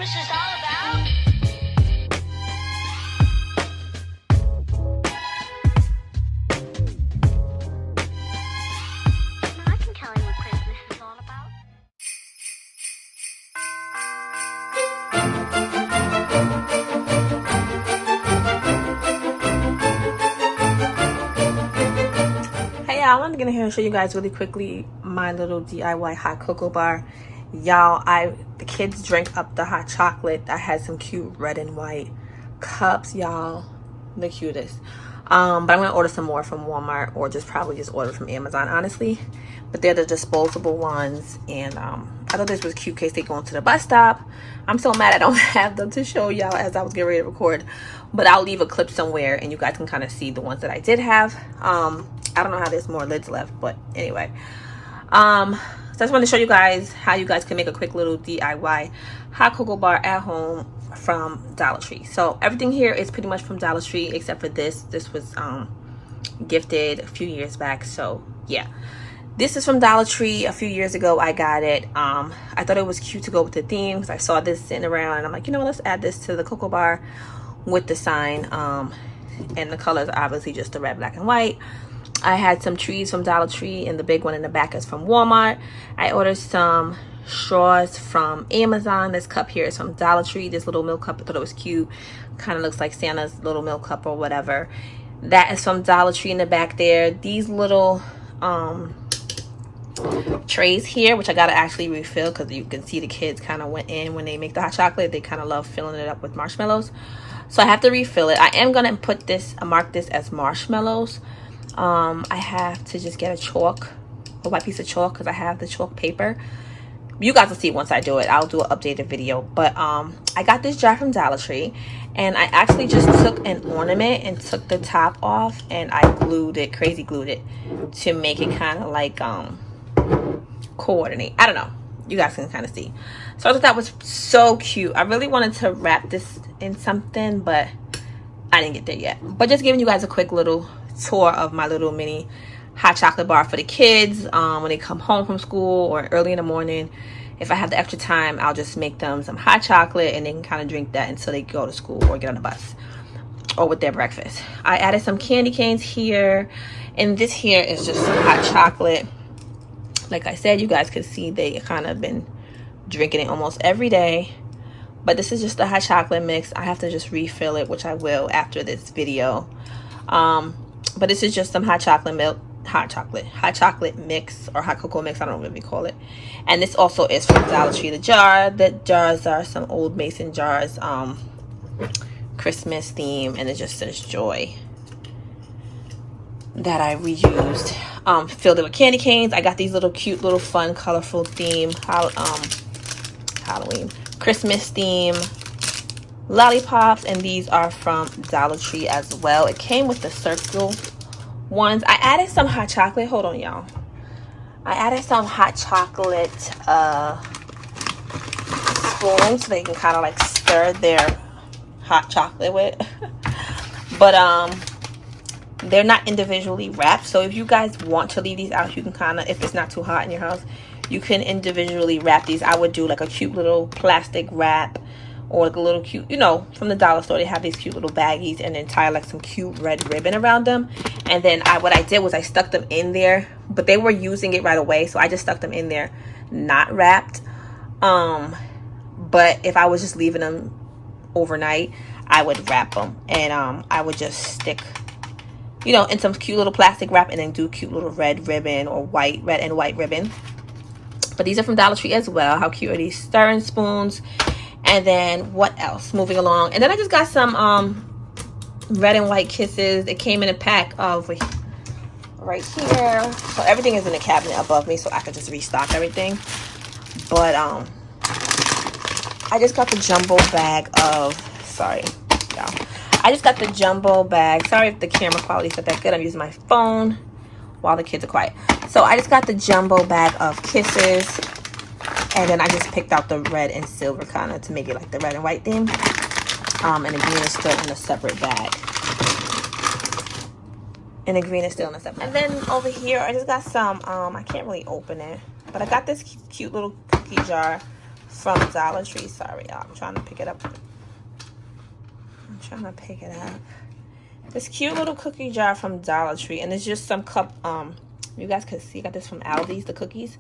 Christmas is all about. I can tell you what Christmas is all about. Hey y'all, I'm gonna here and show you guys really quickly my little DIY hot cocoa bar. Y'all, the kids drank up the hot chocolate. I had some cute red and white cups, y'all, the cutest. But I'm gonna order some more from Walmart, or probably just order from Amazon, honestly. But they're the disposable ones, and I thought this was cute in case they go into the bus stop. I'm so mad I don't have them to show y'all as I was getting ready to record, but I'll leave a clip somewhere and you guys can kind of see the ones that I did have. I don't know how there's more lids left, but anyway. So I just want to show you guys how you guys can make a quick little DIY hot cocoa bar at home from Dollar Tree. So everything here is pretty much from Dollar Tree except for this. This was gifted a few years back, so yeah. This is from Dollar Tree. A few years ago I got it. I thought it was cute to go with the theme because I saw this sitting around and I'm like, you know, let's add this to the cocoa bar with the sign. And the colors are obviously just the red, black, and white. I had some trees from Dollar Tree, and the big one in the back is from Walmart. I ordered some straws from Amazon. This cup here is from Dollar Tree. This little milk cup, I thought it was cute. Kind of looks like Santa's little milk cup or whatever. That is from Dollar Tree in the back there. These little trays here, which I gotta actually refill because you can see the kids kind of went in when they make the hot chocolate. They kind of love filling it up with marshmallows. So I have to refill it. I am gonna put this, mark this as marshmallows. I have to just get a white piece of chalk because I have the chalk paper. You guys will see once I do it. I'll do an updated video. But I got this jar from Dollar Tree, and I actually just took an ornament and took the top off, and I glued it, crazy glued it, to make it kind of like coordinate. I don't know. You guys can kind of see. So I thought that was so cute. I really wanted to wrap this in something, but I didn't get there yet. But just giving you guys a quick little tour of my little mini hot chocolate bar for the kids when they come home from school or early in the morning. If I have the extra time, I'll just make them some hot chocolate and they can kind of drink that until they go to school or get on the bus or with their breakfast. I added some candy canes here, and this here is just some hot chocolate. Like I said, you guys could see they kind of been drinking it almost every day. But this is just the hot chocolate mix. I have to just refill it, which I will after this video. But this is just some hot chocolate mix, or hot cocoa mix. I don't know what we call it. And this also is from Dollar Tree. The jars are some old mason jars, Christmas theme, and it just says joy, that I reused. Filled it with candy canes. I got these little cute, little fun, colorful theme, Halloween, Christmas theme lollipops, and these are from Dollar Tree as well. It came with the circle ones. I added some hot chocolate. Hold on, y'all. I added some hot chocolate spoons so they can kind of like stir their hot chocolate with. But they're not individually wrapped, so if you guys want to leave these out, you can kind of, if it's not too hot in your house, you can individually wrap these. I would do like a cute little plastic wrap, or like a little cute, you know, from the dollar store, they have these cute little baggies, and then tie like some cute red ribbon around them. And then what I did was I stuck them in there, but they were using it right away, so I just stuck them in there not wrapped. But if I was just leaving them overnight, I would wrap them, and I would just stick, you know, in some cute little plastic wrap, and then do cute little red ribbon or red and white ribbon. But these are from Dollar Tree as well. How cute are these stirring spoons? And then what else? Moving along. And then I just got some red and white kisses. It came in a pack of right here. So everything is in the cabinet above me, so I could just restock everything. But I just got the jumbo bag of, sorry, y'all. I just got the jumbo bag. Sorry if the camera quality is not that good. I'm using my phone while the kids are quiet. So I just got the jumbo bag of kisses. And then I just picked out the red and silver kind of to make it like the red and white theme. And the green is still in a separate bag. And the green is still in a separate. And then over here, I just got some, I can't really open it, but I got this cute little cookie jar from Dollar Tree. Sorry, y'all. I'm trying to pick it up. This cute little cookie jar from Dollar Tree, and it's just some cup. You guys can see, I got this from Aldi's. The cookies,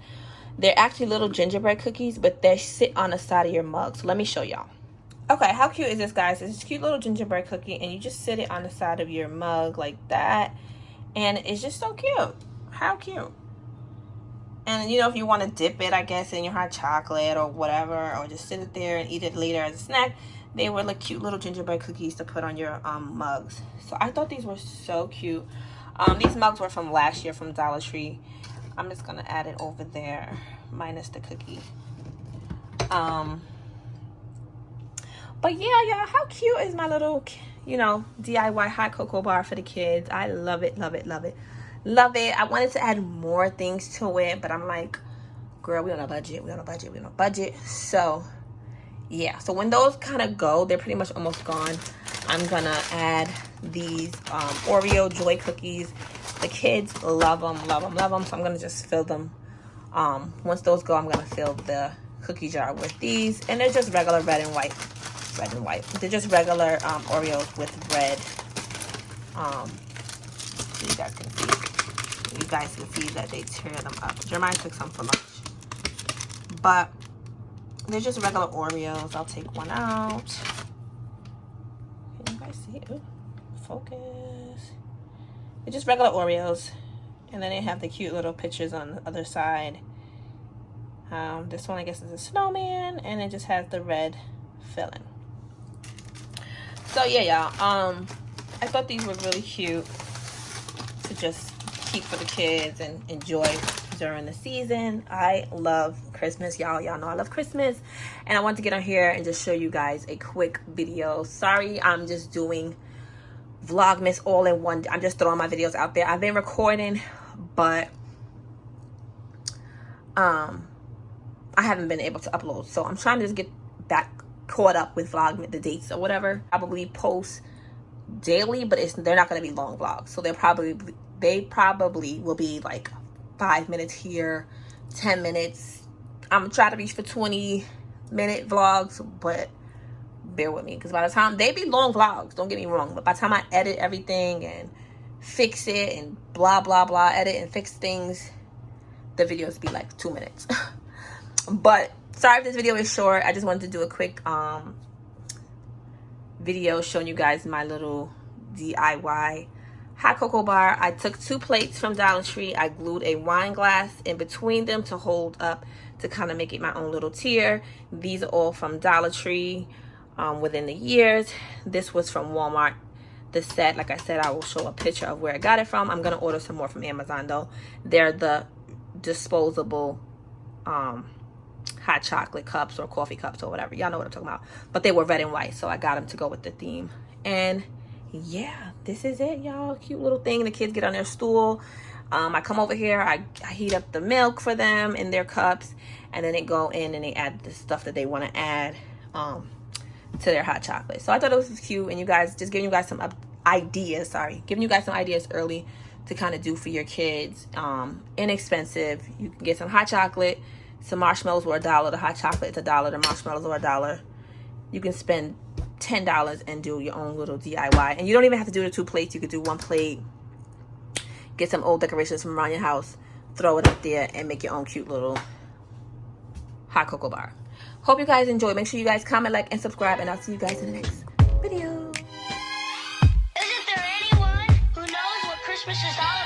they're actually little gingerbread cookies, but they sit on the side of your mug. So let me show y'all. Okay, how cute is this, guys? It's a cute little gingerbread cookie, and you just sit it on the side of your mug like that, and it's just so cute. How cute. And you know, if you want to dip it, I guess, in your hot chocolate or whatever, or just sit it there and eat it later as a snack, they were like cute little gingerbread cookies to put on your mugs. So I thought these were so cute. These mugs were from last year from Dollar Tree. I'm just gonna add it over there, minus the cookie. But yeah, y'all, how cute is my little, you know, DIY hot cocoa bar for the kids? I love it, love it, love it. Love it. I wanted to add more things to it, but I'm like, girl, we on a budget. We on a budget. We on a budget. So yeah, so when those kind of go, they're pretty much almost gone. I'm gonna add these Oreo Joy cookies. The kids love them, love them, love them. So I'm gonna just fill them. Once those go, I'm gonna fill the cookie jar with these, and they're just regular red and white. Red and white. They're just regular Oreos with red. So you guys can see. You guys can see that they tear them up. Jeremiah took some for lunch, but they're just regular Oreos. I'll take one out. Can you guys see? Ooh, focus. They're just regular Oreos, and then they have the cute little pictures on the other side. This one, I guess, is a snowman, and it just has the red filling. So yeah, y'all. I thought these were really cute to just keep for the kids and enjoy during the season. I love Christmas, y'all. Y'all know I love Christmas, and I want to get on here and just show you guys a quick video. Sorry, I'm just doing Vlogmas all in one. I'm just throwing my videos out there. I've been recording, but I haven't been able to upload, so I'm trying to just get back caught up with Vlogmas, the dates or whatever. Probably post daily, but they're not going to be long vlogs, so they probably will be like 5 minutes here, 10 minutes. I'm trying to reach for 20-minute vlogs, but bear with me, because by the time they be long vlogs, don't get me wrong, but by the time I edit everything and fix it and blah blah blah, edit and fix things, the videos be like 2 minutes. But sorry if this video is short. I just wanted to do a quick video showing you guys my little DIY hot cocoa bar. I took 2 plates from Dollar Tree. I glued a wine glass in between them to hold up, to kind of make it my own little tier. These are all from Dollar Tree within the years. This was from Walmart. The set, like I said, I will show a picture of where I got it from. I'm gonna order some more from Amazon though. They're the disposable hot chocolate cups or coffee cups or whatever. Y'all know what I'm talking about. But they were red and white, so I got them to go with the theme. And yeah, this is it, y'all. Cute little thing. The kids get on their stool. I come over here, I heat up the milk for them in their cups, and then they go in and they add the stuff that they want to add to their hot chocolate. So I thought it was cute, and you guys, just giving you guys some ideas, giving you guys some ideas early to kind of do for your kids. Inexpensive. You can get some hot chocolate. Some marshmallows were $1. The hot chocolate is $1. The marshmallows are $1. You can spend $10 and do your own little DIY. And you don't even have to do the 2 plates. You could do 1 plate. Get some old decorations from around your house. Throw it up there and make your own cute little hot cocoa bar. Hope you guys enjoy. Make sure you guys comment, like, and subscribe. And I'll see you guys in the next video. Isn't there anyone who knows what Christmas is all